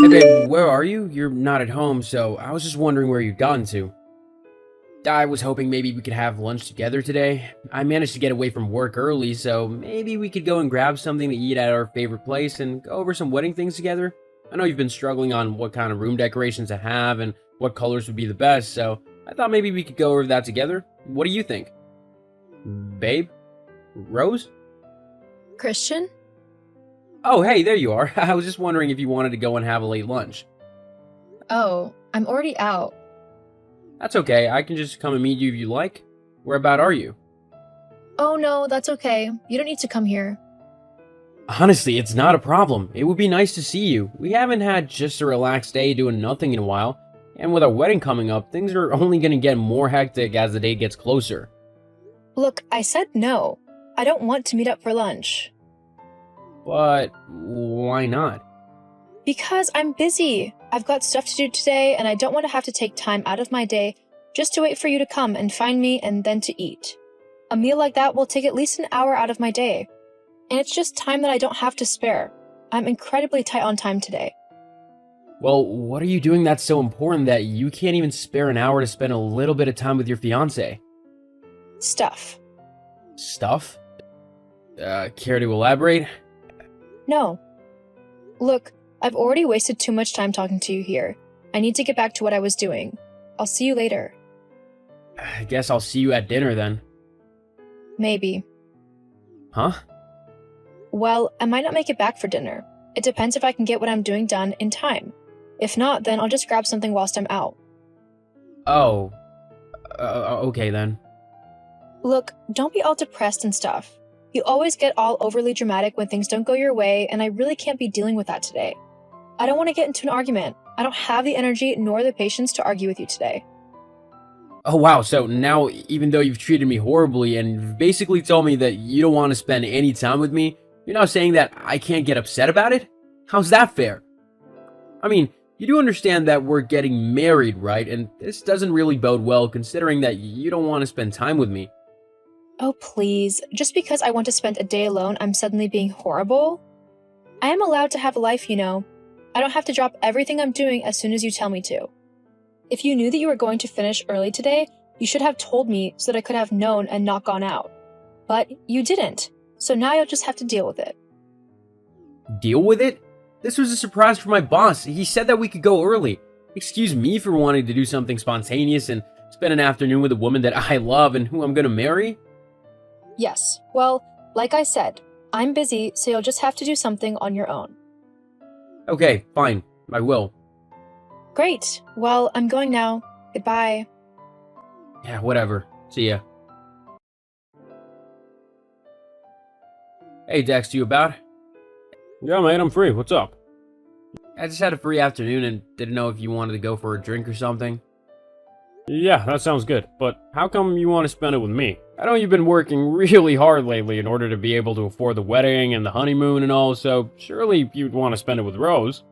Hey babe, where are you? You're not at home, so I was just wondering where you'd gotten to. I was hoping maybe we could have lunch together today. I managed to get away from work early, so maybe we could go and grab something to eat at our favorite place and go over some wedding things together. I know you've been struggling on what kind of room decorations to have and what colors would be the best, so I thought maybe we could go over that together. What do you think? Babe? Rose? Christian? Oh, hey, there you are. I was just wondering if you wanted to go and have a late lunch. Oh, I'm already out. That's okay, I can just come and meet you if you like. Where about are you? Oh no, that's okay. You don't need to come here. Honestly, it's not a problem. It would be nice to see you. We haven't had just a relaxed day doing nothing in a while, and with our wedding coming up, things are only going to get more hectic as the day gets closer. Look, I said no. I don't want to meet up for lunch. But why not? Because I'm busy. I've got stuff to do today, and I don't want to have to take time out of my day just to wait for you to come and find me and then to eat. A meal like that will take at least an hour out of my day. And it's just time that I don't have to spare. I'm incredibly tight on time today. Well, what are you doing that's so important that you can't even spare an hour to spend a little bit of time with your fiancé? Stuff. Stuff? Care to elaborate? No. Look, I've already wasted too much time talking to you here. I need to get back to what I was doing. I'll see you later. I guess I'll see you at dinner then. Maybe. Huh? Well, I might not make it back for dinner. It depends if I can get what I'm doing done in time. If not, then I'll just grab something whilst I'm out. Oh. Okay then. Look, don't be all depressed and stuff. You always get all overly dramatic when things don't go your way, and I really can't be dealing with that today. I don't want to get into an argument. I don't have the energy nor the patience to argue with you today. Oh wow, so now even though you've treated me horribly and you've basically told me that you don't want to spend any time with me, you're now saying that I can't get upset about it? How's that fair? I mean, you do understand that we're getting married, right? And this doesn't really bode well considering that you don't want to spend time with me. Oh, please. Just because I want to spend a day alone, I'm suddenly being horrible? I am allowed to have a life, you know. I don't have to drop everything I'm doing as soon as you tell me to. If you knew that you were going to finish early today, you should have told me so that I could have known and not gone out. But you didn't, so now you'll just have to deal with it. Deal with it? This was a surprise for my boss. He said that we could go early. Excuse me for wanting to do something spontaneous and spend an afternoon with a woman that I love and who I'm gonna marry? Yes, well, like I said, I'm busy, so you'll just have to do something on your own. Okay, fine. I will. Great. Well, I'm going now. Goodbye. Yeah, whatever. See ya. Hey Dex, you about? Yeah, mate, I'm free. What's up? I just had a free afternoon and didn't know if you wanted to go for a drink or something. Yeah, that sounds good. But how come you want to spend it with me? I know you've been working really hard lately in order to be able to afford the wedding and the honeymoon and all, so surely you'd want to spend it with Rose.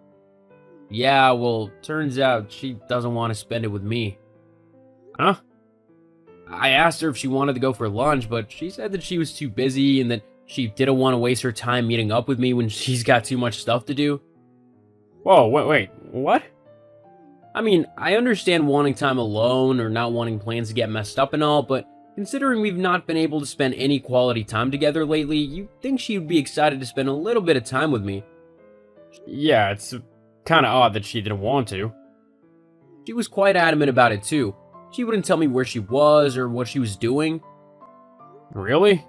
Yeah, well, turns out she doesn't want to spend it with me. Huh? I asked her if she wanted to go for lunch, but she said that she was too busy and that she didn't want to waste her time meeting up with me when she's got too much stuff to do. Whoa, wait, what? I mean, I understand wanting time alone or not wanting plans to get messed up and all, but considering we've not been able to spend any quality time together lately, you'd think she would be excited to spend a little bit of time with me. Yeah, it's kind of odd that she didn't want to. She was quite adamant about it too. She wouldn't tell me where she was or what she was doing. Really?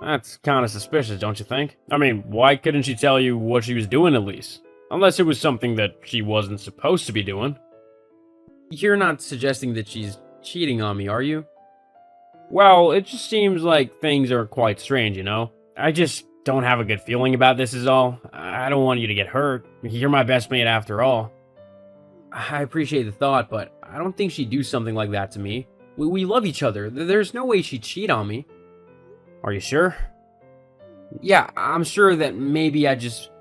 That's kind of suspicious, don't you think? I mean, why couldn't she tell you what she was doing at least? Unless it was something that she wasn't supposed to be doing. You're not suggesting that she's cheating on me, are you? Well, it just seems like things are quite strange, you know? I just don't have a good feeling about this is all. I don't want you to get hurt. You're my best mate after all. I appreciate the thought, but I don't think she'd do something like that to me. We love each other. There's no way she'd cheat on me. Are you sure? Yeah, I'm sure that maybe I just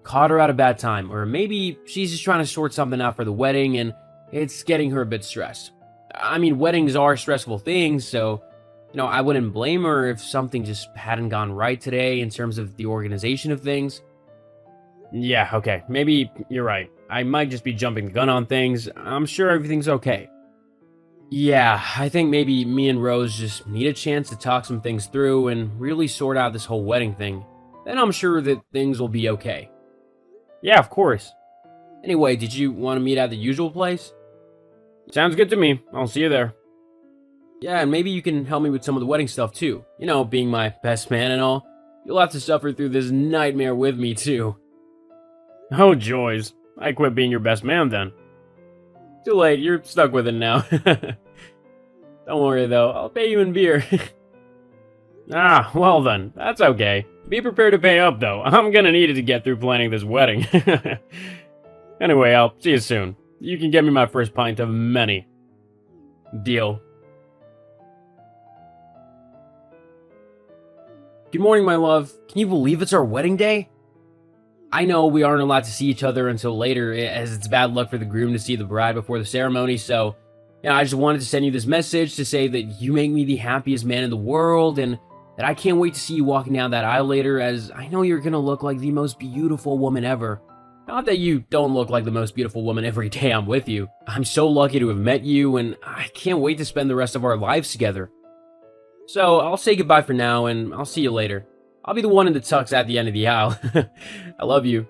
caught her at a bad time, or maybe she's just trying to sort something out for the wedding and it's getting her a bit stressed. I mean, weddings are stressful things, so, I wouldn't blame her if something just hadn't gone right today in terms of the organization of things. Yeah, okay. Maybe you're right. I might just be jumping the gun on things. I'm sure everything's okay. Yeah, I think maybe me and Rose just need a chance to talk some things through and really sort out this whole wedding thing. Then I'm sure that things will be okay. Yeah, of course. Anyway, did you want to meet at the usual place? Sounds good to me. I'll see you there. Yeah, and maybe you can help me with some of the wedding stuff too. You know, being my best man and all. You'll have to suffer through this nightmare with me too. Oh, joys. I quit being your best man then. Too late, you're stuck with it now. Don't worry though, I'll pay you in beer. Ah, well then. That's okay. Be prepared to pay up though. I'm gonna need it to get through planning this wedding. Anyway, I'll see you soon. You can get me my first pint of many. Deal. Good morning, my love. Can you believe it's our wedding day? I know we aren't allowed to see each other until later, as it's bad luck for the groom to see the bride before the ceremony, so I just wanted to send you this message to say that you make me the happiest man in the world, and that I can't wait to see you walking down that aisle later, as I know you're gonna look like the most beautiful woman ever. Not that you don't look like the most beautiful woman every day I'm with you. I'm so lucky to have met you, and I can't wait to spend the rest of our lives together. So, I'll say goodbye for now, and I'll see you later. I'll be the one in the tux at the end of the aisle. I love you.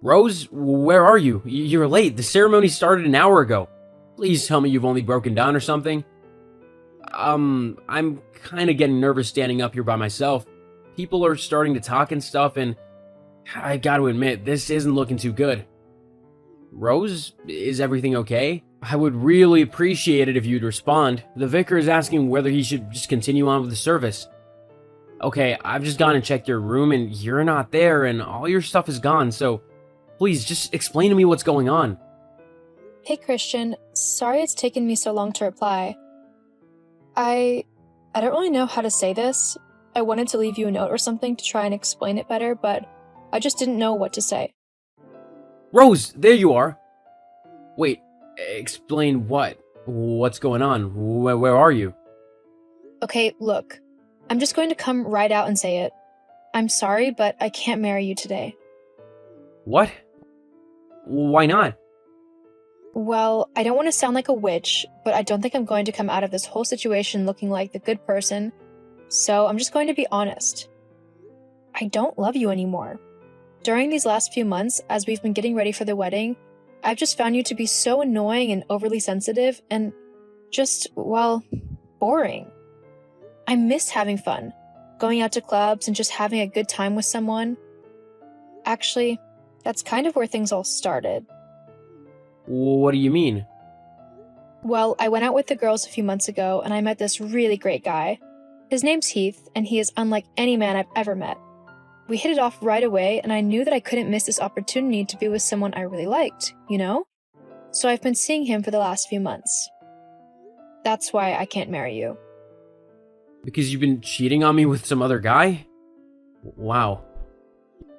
Rose, where are you? You're late. The ceremony started an hour ago. Please tell me you've only broken down or something. I'm kind of getting nervous standing up here by myself. People are starting to talk and stuff, and I gotta admit, this isn't looking too good. Rose, is everything okay? I would really appreciate it if you'd respond. The vicar is asking whether he should just continue on with the service. Okay, I've just gone and checked your room, and you're not there, and all your stuff is gone, so please, just explain to me what's going on. Hey Christian, sorry it's taken me so long to reply. I don't really know how to say this. I wanted to leave you a note or something to try and explain it better, but I just didn't know what to say. Rose, there you are. Wait, explain what? What's going on? Where are you? Okay, look. I'm just going to come right out and say it. I'm sorry, but I can't marry you today. What? Why not? Well, I don't want to sound like a witch, but I don't think I'm going to come out of this whole situation looking like the good person, so I'm just going to be honest. I don't love you anymore. During these last few months, as we've been getting ready for the wedding, I've just found you to be so annoying and overly sensitive and just, well, boring. I miss having fun, going out to clubs and just having a good time with someone. Actually, that's kind of where things all started. What do you mean? Well, I went out with the girls a few months ago and I met this really great guy. His name's Heath, and he is unlike any man I've ever met. We hit it off right away, and I knew that I couldn't miss this opportunity to be with someone I really liked, you know? So I've been seeing him for the last few months. That's why I can't marry you. Because you've been cheating on me with some other guy? Wow.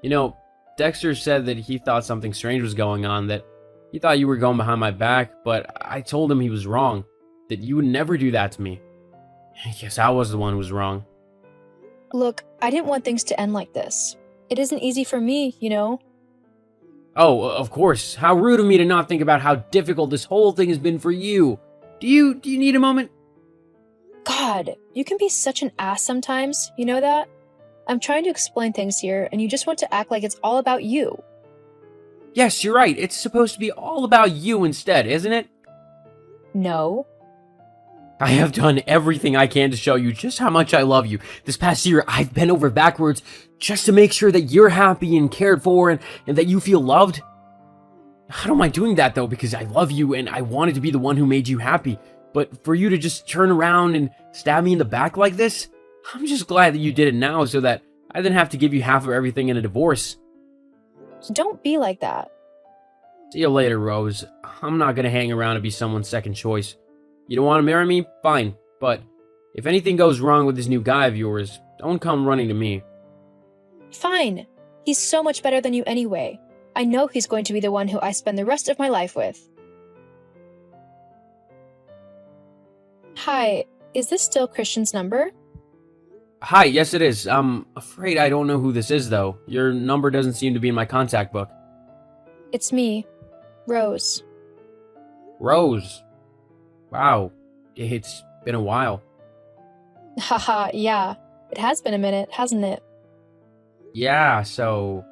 You know, Dexter said that he thought something strange was going on, that he thought you were going behind my back, but I told him he was wrong, that you would never do that to me. I guess I was the one who was wrong. Look, I didn't want things to end like this. It isn't easy for me, you know? Oh, of course. How rude of me to not think about how difficult this whole thing has been for you. Do you need a moment? God, you can be such an ass sometimes, you know that? I'm trying to explain things here, and you just want to act like it's all about you. Yes, you're right. It's supposed to be all about you instead, isn't it? No. I have done everything I can to show you just how much I love you. This past year, I've bent over backwards just to make sure that you're happy and cared for and that you feel loved. I don't mind doing that though, because I love you and I wanted to be the one who made you happy. But for you to just turn around and stab me in the back like this, I'm just glad that you did it now so that I didn't have to give you half of everything in a divorce. Don't be like that. See you later, Rose. I'm not gonna hang around and be someone's second choice. You don't want to marry me? Fine. But if anything goes wrong with this new guy of yours, don't come running to me. Fine. He's so much better than you anyway. I know he's going to be the one who I spend the rest of my life with. Hi, is this still Christian's number? Hi, yes it is. I'm afraid I don't know who this is, though. Your number doesn't seem to be in my contact book. It's me, Rose. Rose. Wow. It's been a while. Haha, yeah. It has been a minute, hasn't it? Yeah, so...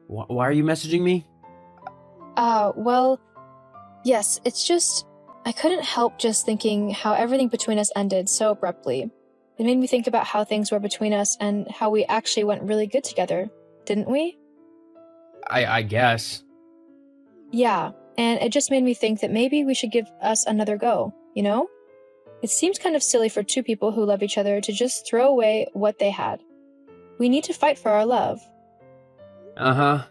why are you messaging me? Well, yes, it's just. I couldn't help just thinking how everything between us ended so abruptly. It made me think about how things were between us and how we actually went really good together, didn't we? I guess. Yeah, and it just made me think that maybe we should give us another go, you know? It seems kind of silly for two people who love each other to just throw away what they had. We need to fight for our love. Uh-huh.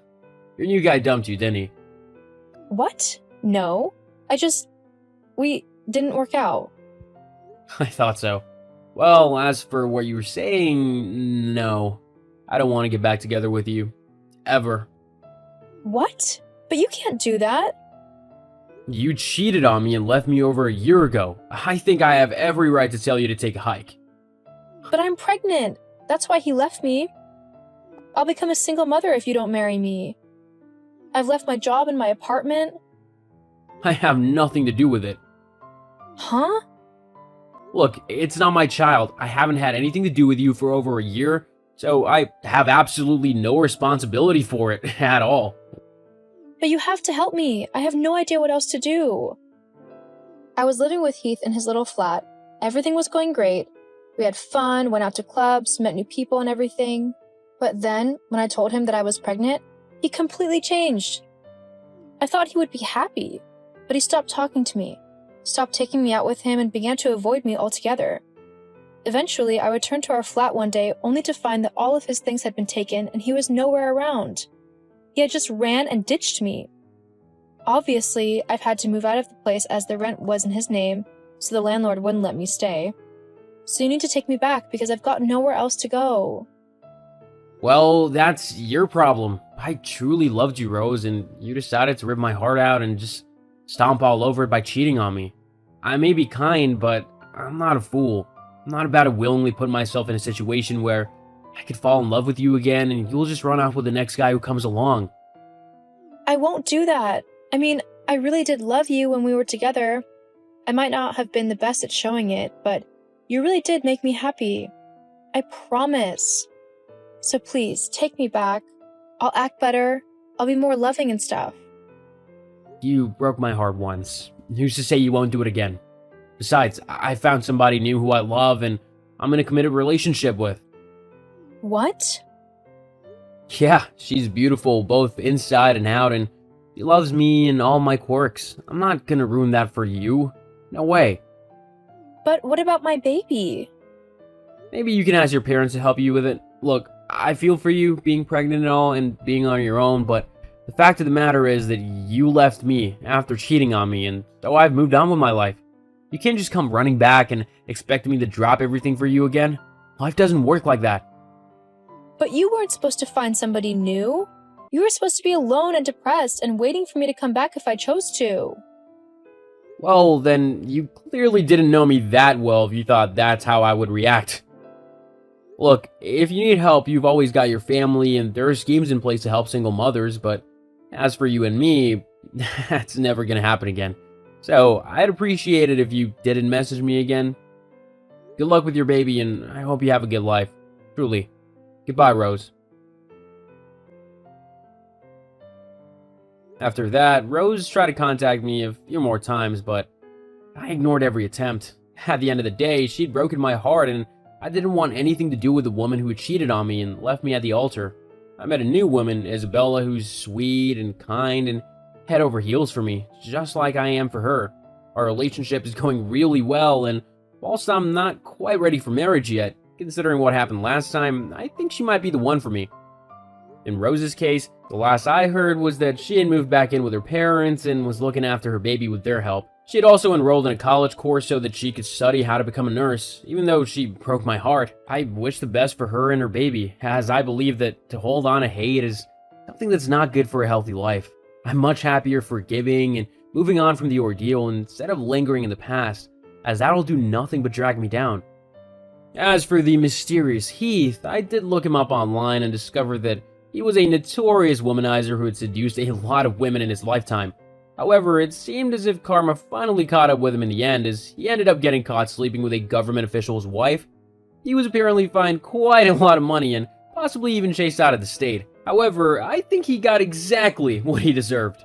Your new guy dumped you, didn't he? What? No. We didn't work out. I thought so. Well, as for what you were saying, no. I don't want to get back together with you. Ever. What? But you can't do that. You cheated on me and left me over a year ago. I think I have every right to tell you to take a hike. But I'm pregnant. That's why he left me. I'll become a single mother if you don't marry me. I've left my job and my apartment. I have nothing to do with it. Huh? Look, it's not my child. I haven't had anything to do with you for over a year, so I have absolutely no responsibility for it at all. But you have to help me. I have no idea what else to do. I was living with Heath in his little flat. Everything was going great. We had fun, went out to clubs, met new people and everything. But then, when I told him that I was pregnant, he completely changed. I thought he would be happy, but he stopped talking to me, stopped taking me out with him, and began to avoid me altogether. Eventually, I returned to our flat one day only to find that all of his things had been taken and he was nowhere around. He had just ran and ditched me. Obviously, I've had to move out of the place as the rent was in his name, so the landlord wouldn't let me stay. So you need to take me back because I've got nowhere else to go. Well, that's your problem. I truly loved you, Rose, and you decided to rip my heart out and just stomp all over it by cheating on me. I may be kind, but I'm not a fool. I'm not about to willingly put myself in a situation where I could fall in love with you again and you'll just run off with the next guy who comes along. I won't do that. I mean, I really did love you when we were together. I might not have been the best at showing it, but you really did make me happy. I promise. So please, take me back. I'll act better. I'll be more loving and stuff. You broke my heart once. Who's to say you won't do it again? Besides, I found somebody new who I love and I'm in a committed relationship with. What? Yeah, she's beautiful both inside and out, and she loves me and all my quirks. I'm not gonna ruin that for you. No way. But what about my baby? Maybe you can ask your parents to help you with it. Look, I feel for you being pregnant and all and being on your own, but the fact of the matter is that you left me after cheating on me, and so I've moved on with my life. You can't just come running back and expect me to drop everything for you again. Life doesn't work like that. But you weren't supposed to find somebody new. You were supposed to be alone and depressed and waiting for me to come back if I chose to. Well, then you clearly didn't know me that well if you thought that's how I would react. Look, if you need help, you've always got your family, and there are schemes in place to help single mothers, but as for you and me, that's never gonna happen again. So, I'd appreciate it if you didn't message me again. Good luck with your baby, and I hope you have a good life. Truly. Goodbye, Rose. After that, Rose tried to contact me a few more times, but I ignored every attempt. At the end of the day, she'd broken my heart, and I didn't want anything to do with the woman who had cheated on me and left me at the altar. I met a new woman, Isabella, who's sweet and kind and head over heels for me, just like I am for her. Our relationship is going really well, and whilst I'm not quite ready for marriage yet, considering what happened last time, I think she might be the one for me. In Rose's case, the last I heard was that she had moved back in with her parents and was looking after her baby with their help. She had also enrolled in a college course so that she could study how to become a nurse. Even though she broke my heart, I wish the best for her and her baby, as I believe that to hold on to hate is something that's not good for a healthy life. I'm much happier forgiving and moving on from the ordeal instead of lingering in the past, as that'll do nothing but drag me down. As for the mysterious Heath, I did look him up online and discovered that he was a notorious womanizer who had seduced a lot of women in his lifetime. However, it seemed as if karma finally caught up with him in the end, as he ended up getting caught sleeping with a government official's wife. He was apparently fined quite a lot of money and possibly even chased out of the state. However, I think he got exactly what he deserved.